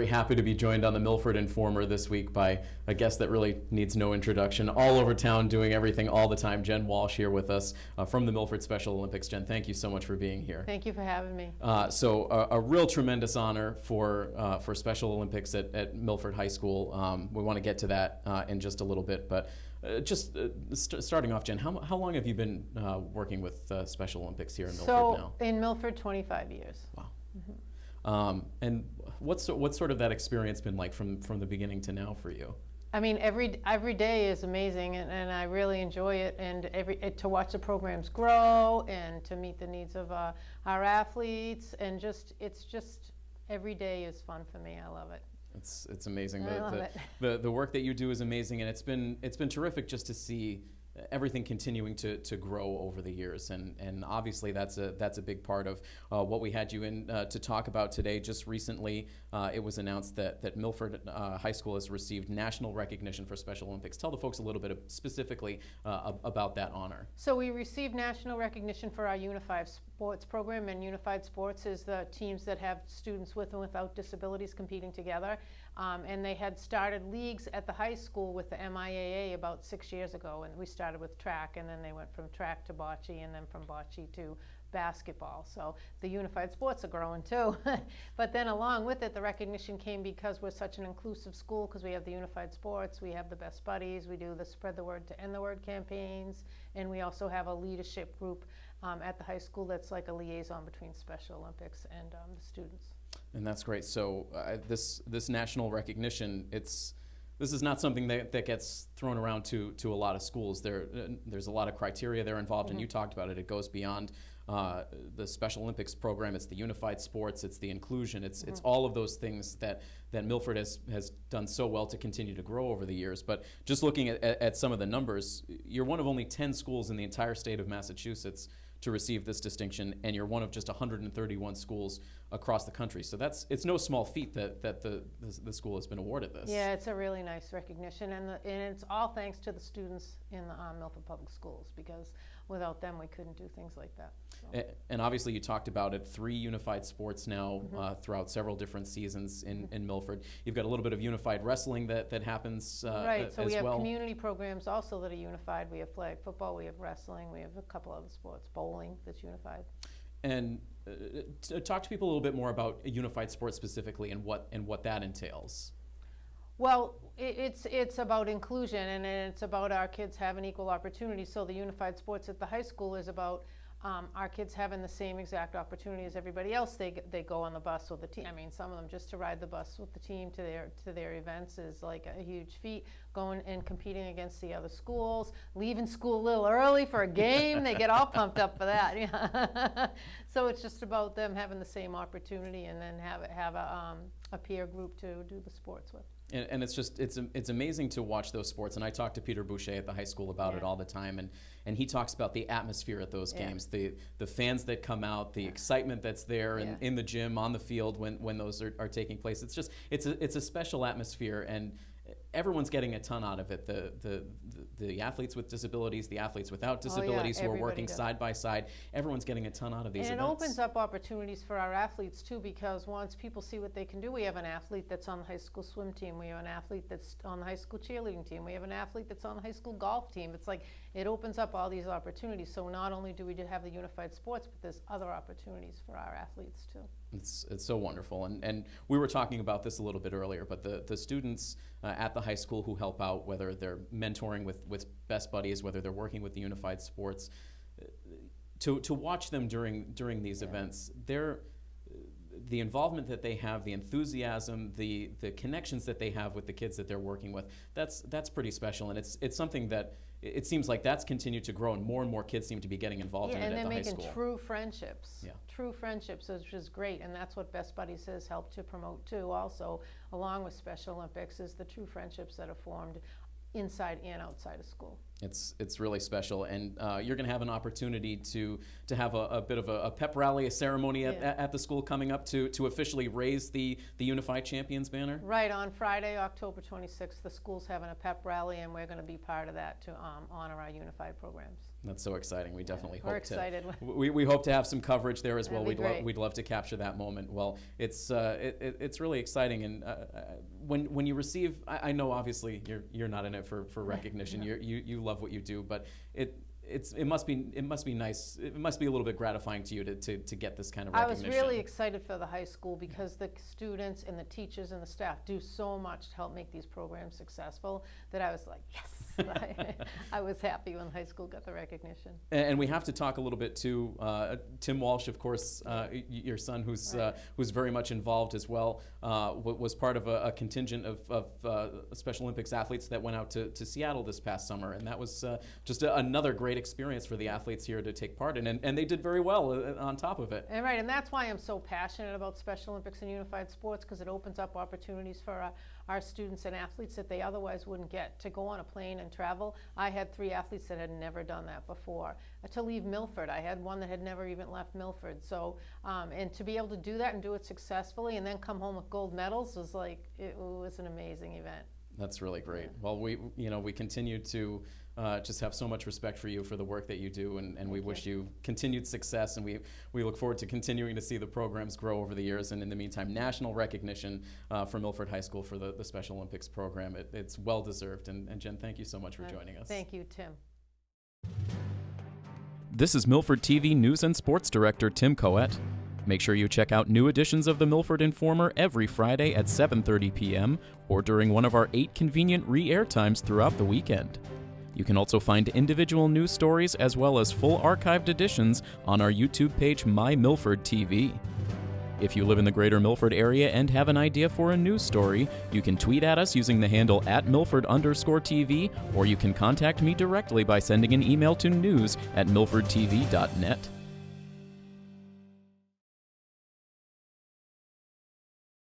very happy to be joined on the Milford Informer this week by a guest that really needs no introduction. All over town, doing everything all the time. Jen Walsh here with us from the Milford Special Olympics. Jen, thank you so much for being here. Thank you for having me. So a real tremendous honor for Special Olympics at Milford High School. We want to get to that in just a little bit, but starting off, Jen, how long have you been working with Special Olympics here in Milford now? So in Milford, 25 years. Wow. Mm-hmm. And what's sort of that experience been like from the beginning to now for you? I mean, every day is amazing, and I really enjoy it. And to watch the programs grow and to meet the needs of our athletes, and it's just every day is fun for me. I love it. It's amazing. I love it. The work that you do is amazing, and it's been terrific just to see everything continuing to grow over the years, and obviously that's a big part of what we had you in to talk about today. Just recently, it was announced that Milford High School has received national recognition for Special Olympics. Tell the folks a little bit specifically about that honor. So we received national recognition for our Unified Sports program, and Unified Sports is the teams that have students with and without disabilities competing together. And they had started leagues at the high school with the MIAA about 6 years ago, and we started with track, and then they went from track to bocce, and then from bocce to basketball. So the Unified Sports are growing too. But then along with it, the recognition came because we're such an inclusive school, because we have the Unified Sports, we have the Best Buddies, we do the Spread the Word to End the Word campaigns, and we also have a leadership group at the high school that's like a liaison between Special Olympics and the students. And that's great. So this national recognition, this is not something that gets thrown around to a lot of schools. There's a lot of criteria there involved, and you talked about it. It goes beyond the Special Olympics program. It's the Unified Sports. It's the inclusion. It's all of those things that Milford has done so well to continue to grow over the years. But just looking at some of the numbers, you're one of only 10 schools in the entire state of Massachusetts to receive this distinction, and you're one of just 131 schools across the country. So it's no small feat that the school has been awarded this. Yeah, it's a really nice recognition, and it's all thanks to the students in the Milford Public Schools, because without them we couldn't do things like that. So. And obviously you talked about it, 3 unified sports now throughout several different seasons in Milford. You've got a little bit of unified wrestling that happens right, so as we have well. Community programs also that are unified. We have flag football, we have wrestling, we have a couple other sports, bowling that's unified. And talk to people a little bit more about unified sports specifically and what that entails. Well, it's about inclusion, and it's about our kids having equal opportunities. So the Unified Sports at the high school is about our kids having the same exact opportunity as everybody else. They go on the bus with the team. I mean, some of them just to ride the bus with the team to their events is like a huge feat. Going and competing against the other schools, leaving school a little early for a game, they get all pumped up for that. Yeah. So it's just about them having the same opportunity, and then have a peer group to do the sports with. And it's amazing to watch those sports. And I talk to Peter Boucher at the high school about it all the time, and he talks about the atmosphere at those games, the fans that come out, the excitement that's there in the gym, on the field when those are taking place. It's a special atmosphere, and everyone's getting a ton out of it. The athletes with disabilities, the athletes without disabilities who are working side by side, everyone's getting a ton out of these events. And it opens up opportunities for our athletes too, because once people see what they can do, we have an athlete that's on the high school swim team, we have an athlete that's on the high school cheerleading team, we have an athlete that's on the high school golf team. It's like it opens up all these opportunities. So not only do we have the unified sports, but there's other opportunities for our athletes too. It's so wonderful, and we were talking about this a little bit earlier, but the students at the high school who help out, whether they're mentoring with Best Buddies, whether they're working with the Unified Sports, to watch them during these events, the involvement that they have, the enthusiasm, the connections that they have with the kids that they're working with, that's pretty special, and it's something that it seems like that's continued to grow, and more kids seem to be getting involved in it at the high school. And they're making true friendships. True friendships, which is great, and that's what Best Buddies has helped to promote too. Also, along with Special Olympics, is the true friendships that are formed inside and outside of school. It's really special, and you're going to have an opportunity to have a bit of a pep rally, a ceremony at the school coming up to officially raise the Unified Champions banner. Right, on Friday, October 26th, the school's having a pep rally, and we're going to be part of that to honor our Unified programs. That's so exciting. We definitely We're hope excited. we hope to have some coverage there as well. That'd be great. We'd love to capture that moment. Well, it's really exciting, and when you receive, I know obviously you're not in it for recognition. No. You love what you do, but it must be nice. It must be a little bit gratifying to you to get this kind of recognition. I was really excited for the high school because the students and the teachers and the staff do so much to help make these programs successful that I was like, yes. I was happy when high school got the recognition. And we have to talk a little bit too. Tim Walsh, of course, your son, who's very much involved as well, was part of a contingent of Special Olympics athletes that went out to Seattle this past summer, and that was just another great experience for the athletes here to take part in, and they did very well on top of it. And right, and that's why I'm so passionate about Special Olympics and unified sports, because it opens up opportunities for our students and athletes that they otherwise wouldn't get to go on a plane and travel. I had 3 athletes that had never done that before. To leave Milford, I had one that had never even left Milford. So, and to be able to do that and do it successfully and then come home with gold medals was like, it was an amazing event. That's really great. Well, we continue to just have so much respect for you for the work that you do, and we wish you continued success, and we look forward to continuing to see the programs grow over the years, and in the meantime, national recognition for Milford High School for the Special Olympics program. It's well deserved, and Jen, thank you so much for joining us. Thank you, Tim. This is Milford TV News and Sports Director Tim Coet. Make sure you check out new editions of the Milford Informer every Friday at 7:30 p.m. or during one of our 8 convenient re-air times throughout the weekend. You can also find individual news stories as well as full archived editions on our YouTube page, My Milford TV. If you live in the greater Milford area and have an idea for a news story, you can tweet at us using the handle @Milford_TV, or you can contact me directly by sending an email to news@milfordtv.net.